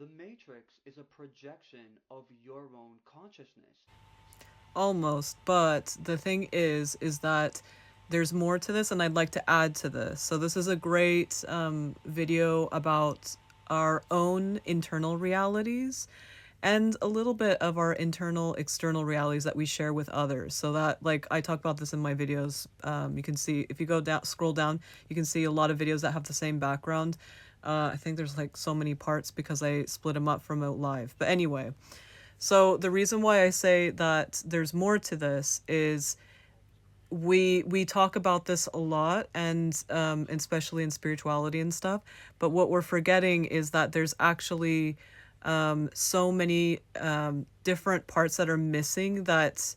the Matrix is a projection of your own consciousness. Almost, but the thing is that there's more to this, and I'd like to add to this. So this is a great video about our own internal realities and a little bit of our internal external realities that we share with others. So that, like, I talk about this in my videos. You can see, if you go down, scroll down, you can see a lot of videos that have the same background. I think there's like so many parts because I split them up from out live, but anyway. So the reason why I say that there's more to this is we talk about this a lot, and especially in spirituality and stuff, but what we're forgetting is that there's actually so many different parts that are missing, that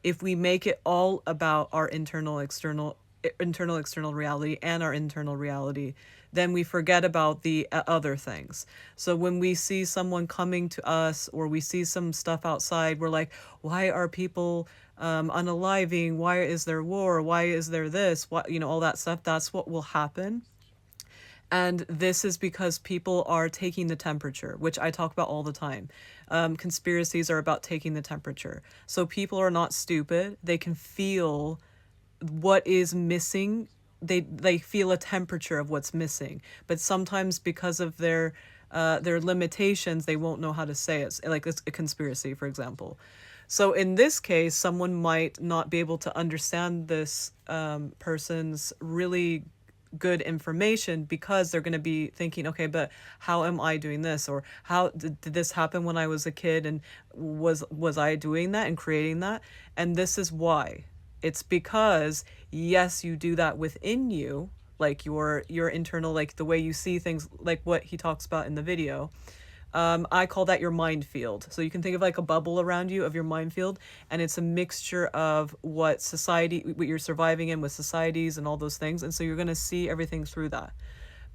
if we make it all about our internal external reality and our internal reality, then we forget about the other things. So when we see someone coming to us, or we see some stuff outside, we're like, why are people unaliving? Why is there war? Why is there this? What, all that stuff. That's what will happen. And this is because people are taking the temperature, which I talk about all the time. Conspiracies are about taking the temperature. So people are not stupid. They can feel what is missing. They feel a temperature of what's missing. But sometimes, because of their limitations, they won't know how to say it. Like it's a conspiracy, for example. So in this case, someone might not be able to understand this person's really good information, because they're going to be thinking, okay, but how am I doing this, or how did this happen when I was a kid, and was I doing that and creating that? And this is why. It's because, yes, you do that within you, like your internal, like the way you see things, like what he talks about in the video. I call that your mind field. So you can think of like a bubble around you of your mind field, and it's a mixture of what you're surviving in with societies and all those things. And so you're going to see everything through that.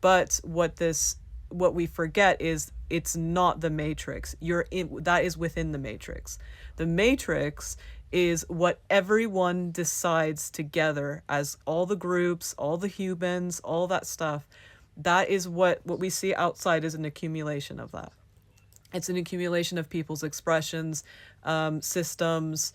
But what we forget is it's not the matrix. That is within the matrix. The matrix is what everyone decides together, as all the groups, all the humans, all that stuff. That is what we see outside, is an accumulation of that. It's an accumulation of people's expressions, systems,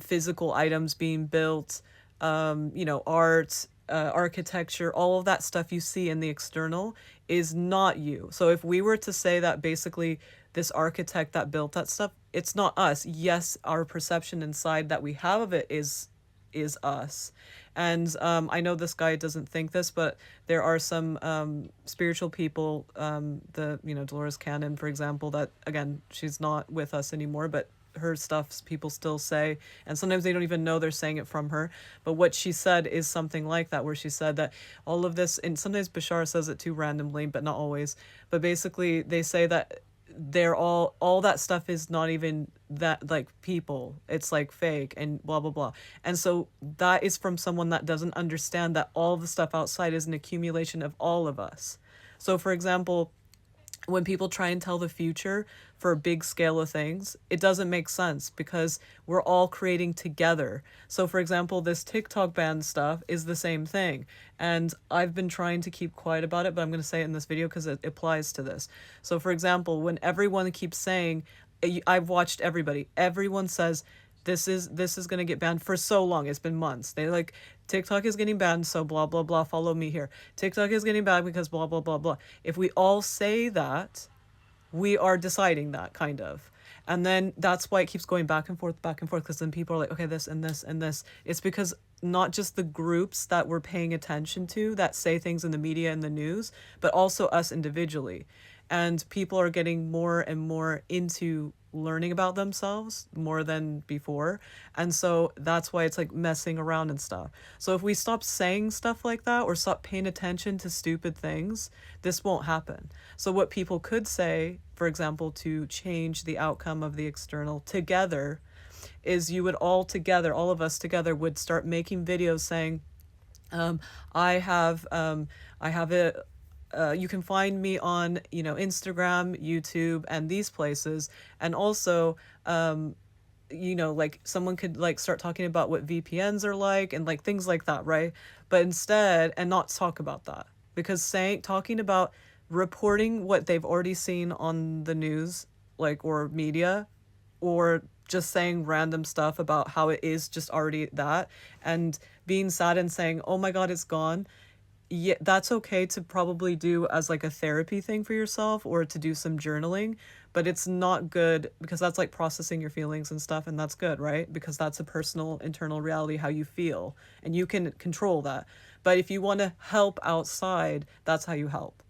physical items being built, art, architecture, all of that stuff you see in the external is not you. So if we were to say that basically this architect that built that stuff, it's not us. Yes, our perception inside that we have of it is us. And I know this guy doesn't think this, but there are some spiritual people, Dolores Cannon, for example, that, again, she's not with us anymore, but her stuff people still say, and sometimes they don't even know they're saying it from her. But what she said is something like that, where she said that all of this, and sometimes Bashar says it too randomly, but not always, but basically they say that they're all that stuff is not even that, like, people, it's like fake and blah blah blah. And so that is from someone that doesn't understand that all the stuff outside is an accumulation of all of us. So for example, when people try and tell the future for a big scale of things, it doesn't make sense, because we're all creating together. So for example, this TikTok ban stuff is the same thing. And I've been trying to keep quiet about it, but I'm going to say it in this video because it applies to this. So for example, when everyone keeps saying, I've watched everyone says, this is going to get banned for so long. It's been months. They like, TikTok is getting banned, so blah blah blah, follow me here. TikTok is getting banned because blah blah blah blah. If we all say that, we are deciding that, kind of. And then that's why it keeps going back and forth, because then people are like, okay, this and this and this. It's because not just the groups that we're paying attention to that say things in the media and the news, but also us individually. And people are getting more and more into learning about themselves more than before. And so that's why it's like messing around and stuff. So if we stop saying stuff like that, or stop paying attention to stupid things, this won't happen. So what people could say, for example, to change the outcome of the external together, is you would all of us together would start making videos saying, um, I have it. You can find me on, Instagram, YouTube, and these places. And also, like someone could like start talking about what VPNs are like, and like things like that, right? But instead, and not talk about that, because talking about reporting what they've already seen on the news, like, or media, or just saying random stuff about how it is just already that, and being sad and saying, oh my God, it's gone. Yeah, that's okay to probably do as like a therapy thing for yourself, or to do some journaling, but it's not good because that's like processing your feelings and stuff, and that's good, right? Because that's a personal internal reality, how you feel, and you can control that. But if you want to help outside, that's how you help.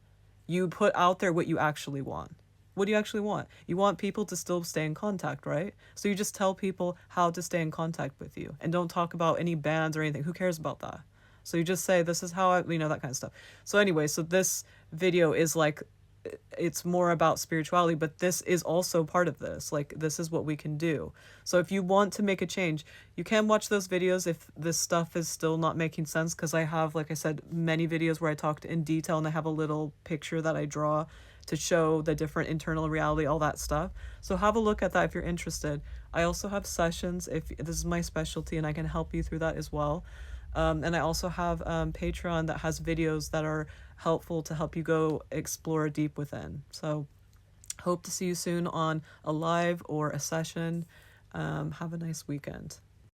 You put out there what you actually want. What do you actually want? You want people to still stay in contact, right? So you just tell people how to stay in contact with you, and don't talk about any bands or anything. Who cares about that? So you just say, this is how I, that kind of stuff. So anyway, so this video is like, it's more about spirituality, but this is also part of this. Like, this is what we can do. So if you want to make a change, you can watch those videos if this stuff is still not making sense, because I have, like I said, many videos where I talked in detail, and I have a little picture that I draw to show the different internal reality, all that stuff. So have a look at that if you're interested. I also have sessions, if this is my specialty, and I can help you through that as well. And I also have Patreon that has videos that are helpful to help you go explore deep within. So hope to see you soon on a live or a session. Have a nice weekend.